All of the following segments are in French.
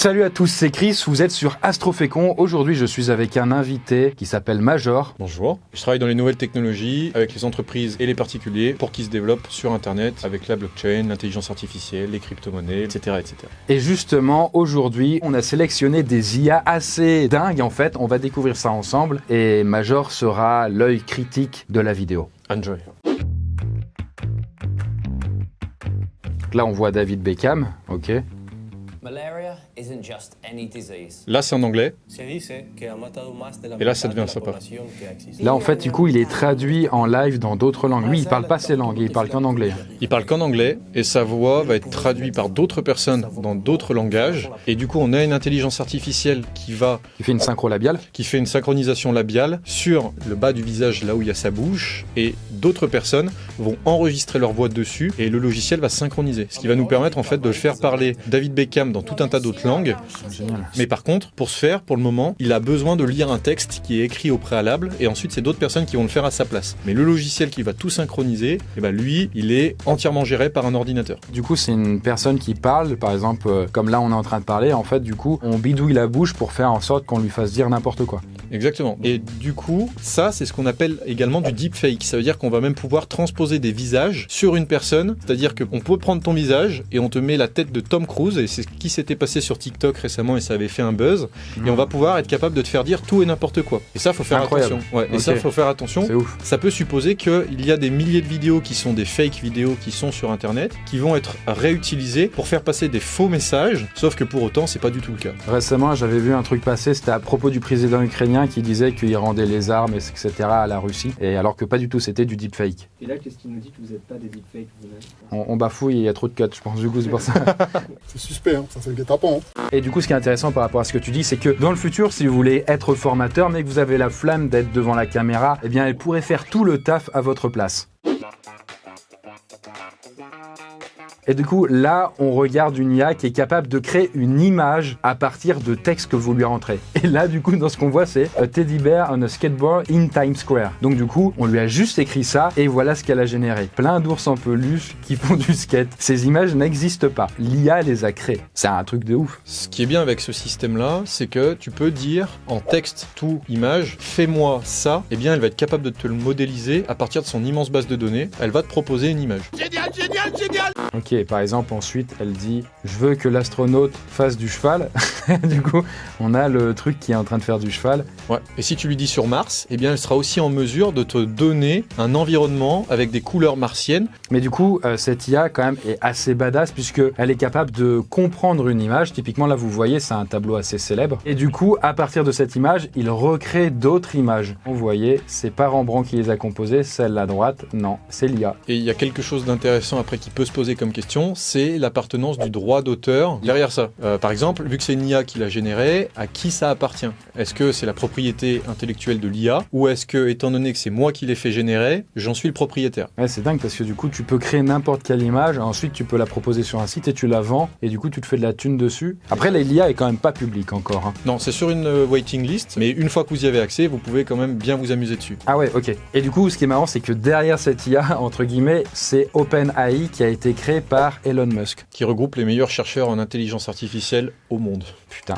Salut à tous, c'est Chris, vous êtes sur Astrofécon. Aujourd'hui, je suis avec un invité qui s'appelle Major. Bonjour. Je travaille dans les nouvelles technologies avec les entreprises et les particuliers pour qu'ils se développent sur Internet avec la blockchain, l'intelligence artificielle, les crypto-monnaies, etc., etc. Et justement, aujourd'hui, on a sélectionné des IA assez dingues. En fait, on va découvrir ça ensemble et Major sera l'œil critique de la vidéo. Enjoy. Là, on voit David Beckham, ok. Malaria isn't just any disease. Là, c'est en anglais. Et là, ça devient sympa. Là, en fait, du coup, il est traduit en live dans d'autres langues. Lui, il parle pas ces langues, il parle qu'en anglais. Il parle qu'en anglais et sa voix va être traduite par d'autres personnes dans d'autres langages. Et du coup, on a une intelligence artificielle qui Il fait une synchro labiale. fait une synchronisation labiale sur le bas du visage, là où il y a sa bouche, et d'autres personnes vont enregistrer leur voix dessus et le logiciel va synchroniser. Ce qui va nous permettre en fait de faire parler David Beckham dans tout un tas d'autres langues. Génial. Mais par contre, pour ce faire, pour le moment, il a besoin de lire un texte qui est écrit au préalable et ensuite c'est d'autres personnes qui vont le faire à sa place. Mais le logiciel qui va tout synchroniser, eh ben lui, il est entièrement géré par un ordinateur. Du coup, c'est une personne qui parle, par exemple, comme là on est en train de parler, en fait, du coup, on bidouille la bouche pour faire en sorte qu'on lui fasse dire n'importe quoi. Exactement. Et du coup, ça, c'est ce qu'on appelle également du deepfake. Ça veut dire qu'on va même pouvoir transposer des visages sur une personne. C'est-à-dire qu'on peut prendre ton visage et on te met la tête de Tom Cruise, et c'est ce qui s'était passé sur TikTok récemment et ça avait fait un buzz. Et on va pouvoir être capable de te faire dire tout et n'importe quoi. Et ça, faut faire Incroyable. attention. Ouais. Et Ok. ça, faut faire attention. C'est ouf. Ça peut supposer qu'il y a des milliers de vidéos qui sont des fake vidéos qui sont sur Internet, qui vont être réutilisées pour faire passer des faux messages, sauf que pour autant, c'est pas du tout le cas. Récemment, j'avais vu un truc passer, c'était à propos du président ukrainien qui disait qu'il rendait les armes, etc. à la Russie, et alors que pas du tout, c'était du deepfake. Et là, qu'est-ce qu'il nous dit que vous n'êtes pas des deepfakes vous-même? On bafouille, il y a trop de cuts, je pense, du coup, c'est pour ça. C'est suspect, hein. Ça c'est le guet-apens. Hein. Et du coup, ce qui est intéressant par rapport à ce que tu dis, c'est que dans le futur, si vous voulez être formateur, mais que vous avez la flamme d'être devant la caméra, eh bien, elle pourrait faire tout le taf à votre place. Et du coup, là, on regarde une IA qui est capable de créer une image à partir de textes que vous lui rentrez. Et là, du coup, dans ce qu'on voit, c'est a teddy bear on a skateboard in Times Square. Donc du coup, on lui a juste écrit ça et voilà ce qu'elle a généré. Plein d'ours en peluche qui font du skate. Ces images n'existent pas. L'IA les a créées. C'est un truc de ouf. Ce qui est bien avec ce système-là, c'est que tu peux dire en texte, tout, image, fais-moi ça, et bien elle va être capable de te le modéliser à partir de son immense base de données. Elle va te proposer une image. Ok, par exemple, ensuite, elle dit « Je veux que l'astronaute fasse du cheval ». Du coup, on a le truc qui est en train de faire du cheval. Ouais. Et si tu lui dis sur Mars, eh bien elle sera aussi en mesure de te donner un environnement avec des couleurs martiennes. Mais du coup, cette IA, quand même, est assez badass puisqu'elle est capable de comprendre une image. Typiquement, là, vous voyez, c'est un tableau assez célèbre. Et du coup, à partir de cette image, il recrée d'autres images. Vous voyez, c'est pas Rembrandt qui les a composées, celle à droite, non, c'est l'IA. Et il y a quelque chose d'intéressant après qui peut se poser comme question, c'est l'appartenance du droit d'auteur derrière ça. Par exemple, vu que c'est une IA qui l'a généré, à qui ça appartient? Est-ce que c'est la propriété intellectuelle de l'IA, ou est-ce que, étant donné que c'est moi qui l'ai fait générer, j'en suis le propriétaire? Ouais, c'est dingue parce que du coup, tu peux créer n'importe quelle image, ensuite tu peux la proposer sur un site et tu la vends, et du coup, tu te fais de la thune dessus. Après, l'IA est quand même pas publique encore. Hein. Non, c'est sur une waiting list, mais une fois que vous y avez accès, vous pouvez quand même bien vous amuser dessus. Ah ouais, ok. Et du coup, ce qui est marrant, c'est que derrière cette IA, entre guillemets, c'est OpenAI qui a été créé par Elon Musk. Qui regroupe les meilleurs chercheurs en intelligence artificielle au monde. Putain,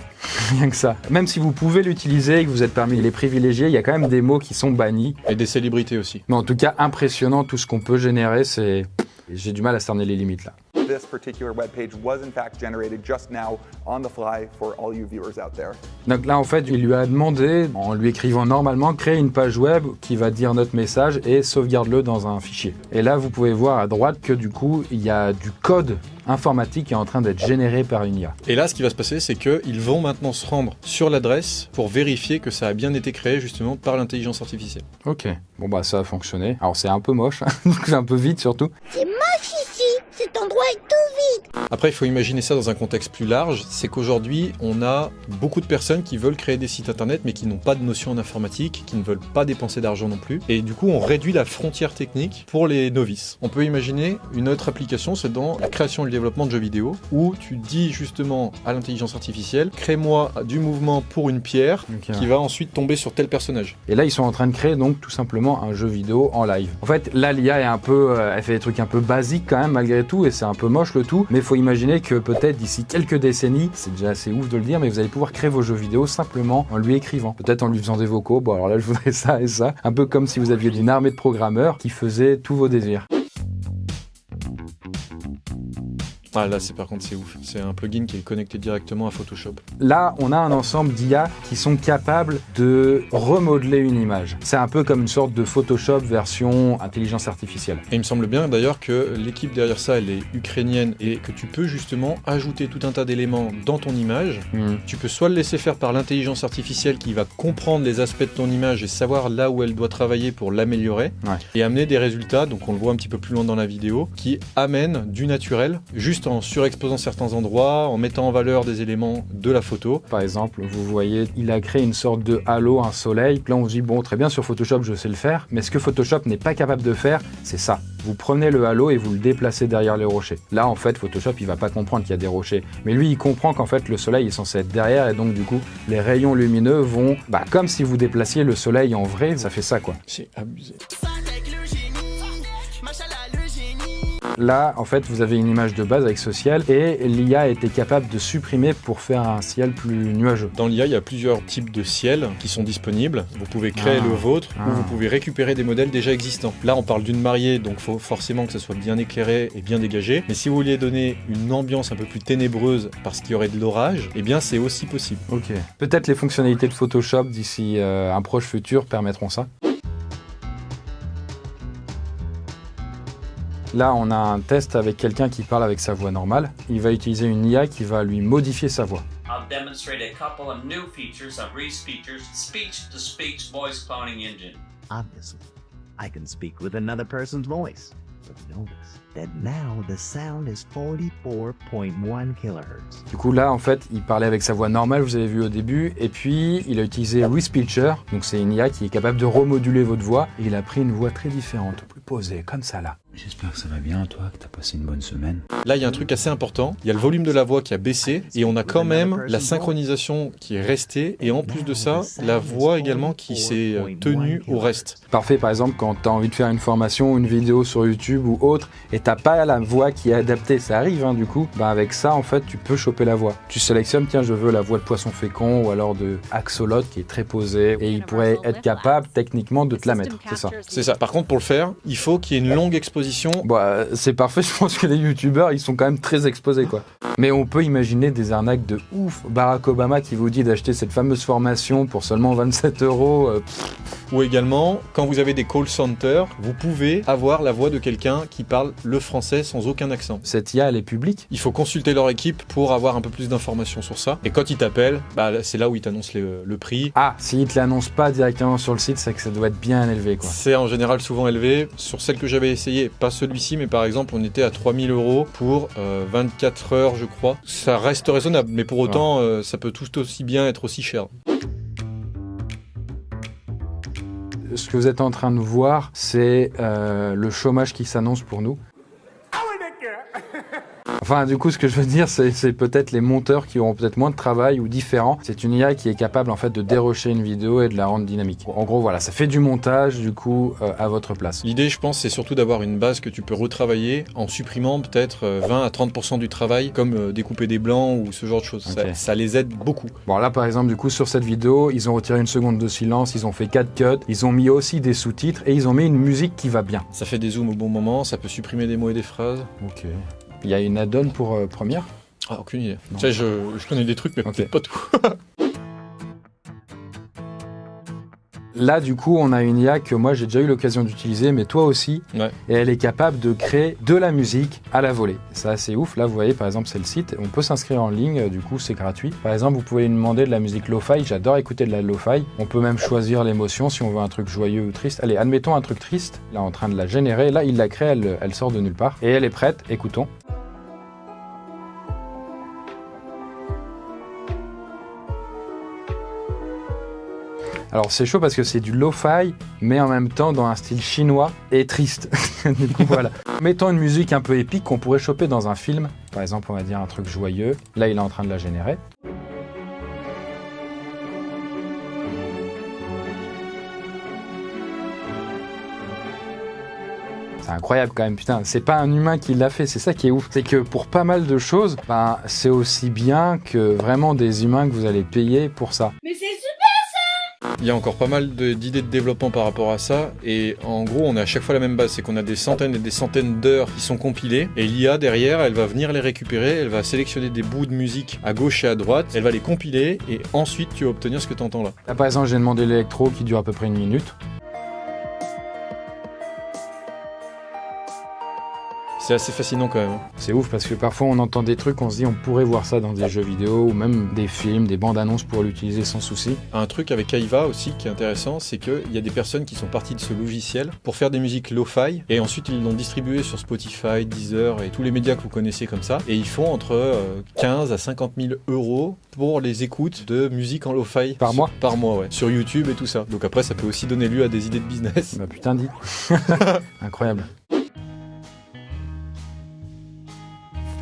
rien que ça. Même si vous pouvez l'utiliser et que vous êtes parmi les privilégiés, il y a quand même des mots qui sont bannis. Et des célébrités aussi. Mais en tout cas, impressionnant tout ce qu'on peut générer, c'est... J'ai du mal à cerner les limites là. This particular webpage was in fact generated just now on the fly for all you viewers out there. Donc là, en fait, il lui a demandé, en lui écrivant normalement, créer une page web qui va dire notre message et sauvegarde-le dans un fichier. Et là, vous pouvez voir à droite que du coup, il y a du code informatique qui est en train d'être généré par une IA. Et là, ce qui va se passer, c'est qu'ils vont maintenant se rendre sur l'adresse pour vérifier que ça a bien été créé justement par l'intelligence artificielle. Ok, bon bah ça a fonctionné. Alors c'est un peu moche, c'est un peu vite surtout. C'est moche ici, cet endroit est tout vide. Après, il faut imaginer ça dans un contexte plus large, c'est qu'aujourd'hui, on a beaucoup de personnes qui veulent créer des sites internet mais qui n'ont pas de notion en informatique, qui ne veulent pas dépenser d'argent non plus. Et du coup, on réduit la frontière technique pour les novices. On peut imaginer une autre application, c'est dans la création et le développement de jeux vidéo, où tu dis justement à l'intelligence artificielle, crée-moi du mouvement pour une pierre qui va ensuite tomber sur tel personnage. Et là, ils sont en train de créer donc tout simplement un jeu vidéo en live. En fait, là, l'IA est un peu, elle fait des trucs un peu basiques quand même malgré tout. tout et c'est un peu moche le tout, mais il faut imaginer que peut-être d'ici quelques décennies, c'est déjà assez ouf de le dire, mais vous allez pouvoir créer vos jeux vidéo simplement en lui écrivant, peut-être en lui faisant des vocaux. Bon alors là je voudrais ça et ça, un peu comme si vous aviez une armée de programmeurs qui faisaient tous vos désirs. Ah là, par contre, c'est ouf. C'est un plugin qui est connecté directement à Photoshop. Là, on a un ensemble d'IA qui sont capables de remodeler une image. C'est un peu comme une sorte de Photoshop version intelligence artificielle. Et il me semble bien d'ailleurs que l'équipe derrière ça, elle est ukrainienne et que tu peux justement ajouter tout un tas d'éléments dans ton image. Tu peux soit le laisser faire par l'intelligence artificielle qui va comprendre les aspects de ton image et savoir là où elle doit travailler pour l'améliorer et amener des résultats, donc on le voit un petit peu plus loin dans la vidéo, qui amènent du naturel, juste en surexposant certains endroits, en mettant en valeur des éléments de la photo. Par exemple, vous voyez, il a créé une sorte de halo, un soleil. Là, on se dit, bon, très bien, sur Photoshop, je sais le faire. Mais ce que Photoshop n'est pas capable de faire, c'est ça. Vous prenez le halo et vous le déplacez derrière les rochers. Là, en fait, Photoshop, il va pas comprendre qu'il y a des rochers. Mais lui, il comprend qu'en fait, le soleil est censé être derrière. Et donc, du coup, les rayons lumineux vont, comme si vous déplaciez le soleil en vrai. Ça fait ça, quoi. C'est abusé. Là, en fait, vous avez une image de base avec ce ciel et l'IA a été capable de supprimer pour faire un ciel plus nuageux. Dans l'IA, il y a plusieurs types de ciels qui sont disponibles. Vous pouvez créer le vôtre ou vous pouvez récupérer des modèles déjà existants. Là, on parle d'une mariée, donc il faut forcément que ça soit bien éclairé et bien dégagé. Mais si vous vouliez donner une ambiance un peu plus ténébreuse parce qu'il y aurait de l'orage, eh bien, c'est aussi possible. Ok. Peut-être les fonctionnalités de Photoshop d'ici un proche futur permettront ça. Là, on a un test avec quelqu'un qui parle avec sa voix normale. Il va utiliser une IA qui va lui modifier sa voix. I'll demonstrate a couple of new features of ReSpeech's speech-to-speech voice cloning engine. Obviously, I can speak with another person's voice. But notice that now the sound is 44.1 kHz. Du coup, là, en fait, il parlait avec sa voix normale, vous avez vu au début, et puis il a utilisé ReSpeecher, donc c'est une IA qui est capable de remoduler votre voix, et il a pris une voix très différente, plus posée, comme ça là. J'espère que ça va bien, toi, que t'as passé une bonne semaine. Là, il y a un truc assez important. Il y a le volume de la voix qui a baissé et on a quand même la synchronisation qui est restée. Et en plus de ça, la voix également qui s'est tenue au reste. Parfait, par exemple, quand t'as envie de faire une formation, une vidéo sur YouTube ou autre, et t'as pas la voix qui est adaptée, ça arrive, du coup, avec ça, en fait, tu peux choper la voix. Tu sélectionnes, tiens, je veux la voix de poisson fécond ou alors de axolote qui est très posée, et il pourrait être capable, techniquement, de te la mettre. C'est ça. C'est ça. Par contre, pour le faire, il faut qu'il y ait une longue exposition. C'est parfait, je pense que les youtubeurs, ils sont quand même très exposés, quoi. Mais on peut imaginer des arnaques de ouf. Barack Obama qui vous dit d'acheter cette fameuse formation pour seulement 27 €. Ou également, quand vous avez des call centers, vous pouvez avoir la voix de quelqu'un qui parle le français sans aucun accent. Cette IA, elle est publique. Il faut consulter leur équipe pour avoir un peu plus d'informations sur ça. Et quand ils t'appellent, c'est là où ils t'annoncent le prix. Ah, s'ils te l'annoncent pas directement sur le site, c'est que ça doit être bien élevé, quoi. C'est en général souvent élevé. Sur celle que j'avais essayé, pas celui-ci, mais par exemple, on était à 3 000 € pour 24 heures, je crois. Ça reste raisonnable, mais pour autant, ça peut tout aussi bien être aussi cher. Ce que vous êtes en train de voir, c'est le chômage qui s'annonce pour nous. Enfin, du coup, ce que je veux dire, c'est peut-être les monteurs qui auront peut-être moins de travail ou différents. C'est une IA qui est capable, en fait, de dérocher une vidéo et de la rendre dynamique. En gros, voilà, ça fait du montage, du coup, à votre place. L'idée, je pense, c'est surtout d'avoir une base que tu peux retravailler en supprimant peut-être 20 à 30% du travail, comme découper des blancs ou ce genre de choses. Okay. Ça les aide beaucoup. Bon, là, par exemple, du coup, sur cette vidéo, ils ont retiré 1 seconde de silence, ils ont fait 4 cuts, ils ont mis aussi des sous-titres et ils ont mis une musique qui va bien. Ça fait des zooms au bon moment, ça peut supprimer des mots et des phrases. Ok. Il y a une add-on pour Premiere ? Ah, aucune idée. Tu sais, je connais des trucs, mais peut-être pas tout. Là, du coup, on a une IA que moi, j'ai déjà eu l'occasion d'utiliser, mais toi aussi. Ouais. Et elle est capable de créer de la musique à la volée. C'est assez ouf. Là, vous voyez, par exemple, c'est le site. On peut s'inscrire en ligne, du coup, c'est gratuit. Par exemple, vous pouvez lui demander de la musique lo-fi. J'adore écouter de la lo-fi. On peut même choisir l'émotion si on veut un truc joyeux ou triste. Allez, admettons un truc triste. Là, en train de la générer. Là, il la crée, elle sort de nulle part. Et elle est prête. Écoutons. Alors c'est chaud parce que c'est du lo-fi, mais en même temps dans un style chinois et triste. Du coup voilà. Mettons une musique un peu épique qu'on pourrait choper dans un film. Par exemple, on va dire un truc joyeux. Là, il est en train de la générer. C'est incroyable quand même, putain. C'est pas un humain qui l'a fait, c'est ça qui est ouf. C'est que pour pas mal de choses, ben, c'est aussi bien que vraiment des humains que vous allez payer pour ça. Mais c'est super! Il y a encore pas mal d'idées de développement par rapport à ça, et en gros on a à chaque fois la même base, c'est qu'on a des centaines et des centaines d'heures qui sont compilées, et l'IA derrière elle va venir les récupérer, elle va sélectionner des bouts de musique à gauche et à droite, elle va les compiler, et ensuite tu vas obtenir ce que tu entends là. Là par exemple j'ai demandé l'électro qui dure à peu près 1 minute. C'est assez fascinant quand même. C'est ouf parce que parfois on entend des trucs, on se dit on pourrait voir ça dans des jeux vidéo ou même des films, des bandes annonces pour l'utiliser sans souci. Un truc avec Aiva aussi qui est intéressant, c'est qu'il y a des personnes qui sont parties de ce logiciel pour faire des musiques lo-fi et ensuite ils l'ont distribué sur Spotify, Deezer et tous les médias que vous connaissez comme ça, et ils font entre 15 à 50 000 euros pour les écoutes de musique en lo-fi. Par mois ? Par mois, ouais. Sur YouTube et tout ça. Donc après ça peut aussi donner lieu à des idées de business. Bah putain dit. Incroyable.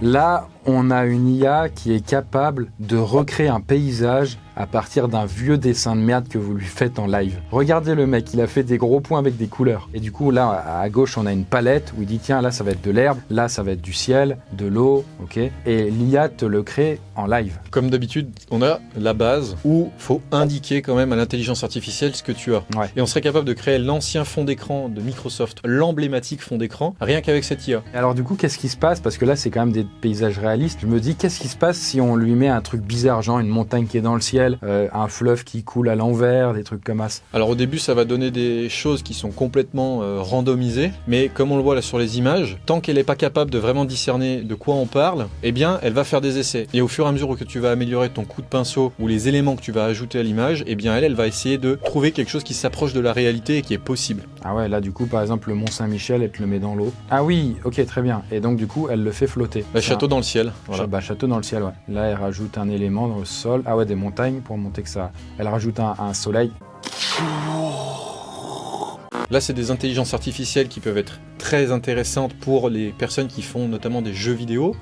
Là, on a une IA qui est capable de recréer un paysage à partir d'un vieux dessin de merde que vous lui faites en live. Regardez le mec, il a fait des gros points avec des couleurs. Et du coup, là, à gauche, on a une palette où il dit tiens, là, ça va être de l'herbe, là, ça va être du ciel, de l'eau, ok. Et l'IA te le crée en live. Comme d'habitude, on a la base où faut indiquer quand même à l'intelligence artificielle ce que tu as. Ouais. Et on serait capable de créer l'ancien fond d'écran de Microsoft, l'emblématique fond d'écran, rien qu'avec cette IA. Et alors du coup, qu'est-ce qui se passe? Parce que là, c'est quand même des paysages réalistes. Je me dis, qu'est-ce qui se passe si on lui met un truc bizarre, genre une montagne qui est dans le ciel, un fleuve qui coule à l'envers, des trucs comme ça? Alors au début, ça va donner des choses qui sont complètement randomisées, mais comme on le voit là sur les images, tant qu'elle n'est pas capable de vraiment discerner de quoi on parle, eh bien, elle va faire des essais. Et au fur et à mesure que tu vas améliorer ton coup de pinceau ou les éléments que tu vas ajouter à l'image, eh bien, elle va essayer de trouver quelque chose qui s'approche de la réalité et qui est possible. Ah ouais, là du coup, par exemple, le Mont Saint-Michel, elle te le met dans l'eau. Ah oui, ok, très bien. Et donc du coup, elle le fait flotter. Le château dans le ciel. Voilà. Bah, château dans le ciel, ouais. Là, elle rajoute un élément dans le sol. Ah ouais, des montagnes pour montrer que ça. Elle rajoute un soleil. Là, c'est des intelligences artificielles qui peuvent être très intéressantes pour les personnes qui font notamment des jeux vidéo,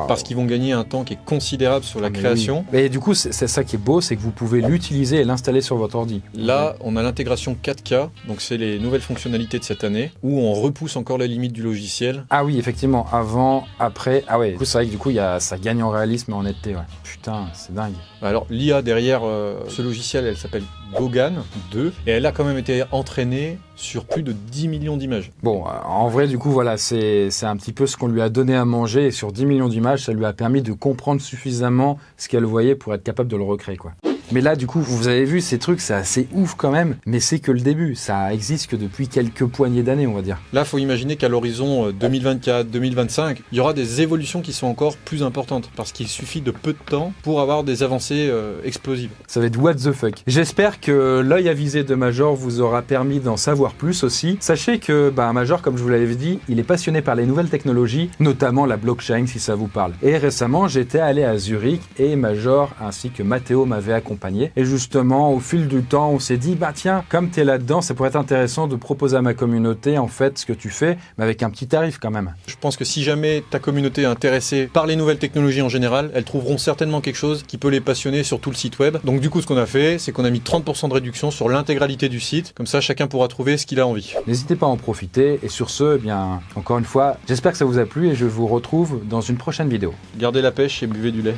parce qu'ils vont gagner un temps qui est considérable sur la création. Oui. Et du coup, c'est ça qui est beau, c'est que vous pouvez l'utiliser et l'installer sur votre ordi. Là, on a l'intégration 4K, donc c'est les nouvelles fonctionnalités de cette année, où on repousse encore les limites du logiciel. Ah oui, effectivement, avant, après, ah ouais, du coup, c'est vrai que du coup, ça gagne en réalisme et en netteté, ouais. Putain, c'est dingue. Alors, l'IA derrière ce logiciel, elle s'appelle Gogan 2, et elle a quand même été entraînée sur plus de 10 millions d'images. Bon, en vrai, du coup, voilà, c'est un petit peu ce qu'on lui a donné à manger, et sur 10 millions d'images, ça lui a permis de comprendre suffisamment ce qu'elle voyait pour être capable de le recréer, quoi. Mais là, du coup, vous avez vu, ces trucs, c'est assez ouf quand même, mais c'est que le début. Ça existe que depuis quelques poignées d'années, on va dire. Là, il faut imaginer qu'à l'horizon 2024, 2025, il y aura des évolutions qui sont encore plus importantes, parce qu'il suffit de peu de temps pour avoir des avancées explosives. Ça va être what the fuck. J'espère que l'œil avisé de Major vous aura permis d'en savoir plus aussi. Sachez que Major, comme je vous l'avais dit, il est passionné par les nouvelles technologies, notamment la blockchain, si ça vous parle. Et récemment, j'étais allé à Zurich, et Major ainsi que Matteo m'avaient accompagné. Et justement, au fil du temps, on s'est dit, tiens, comme tu es là-dedans, ça pourrait être intéressant de proposer à ma communauté, en fait, ce que tu fais, mais avec un petit tarif quand même. Je pense que si jamais ta communauté est intéressée par les nouvelles technologies en général, elles trouveront certainement quelque chose qui peut les passionner sur tout le site web. Donc du coup, ce qu'on a fait, c'est qu'on a mis 30% de réduction sur l'intégralité du site. Comme ça, chacun pourra trouver ce qu'il a envie. N'hésitez pas à en profiter. Et sur ce, encore une fois, j'espère que ça vous a plu et je vous retrouve dans une prochaine vidéo. Gardez la pêche et buvez du lait.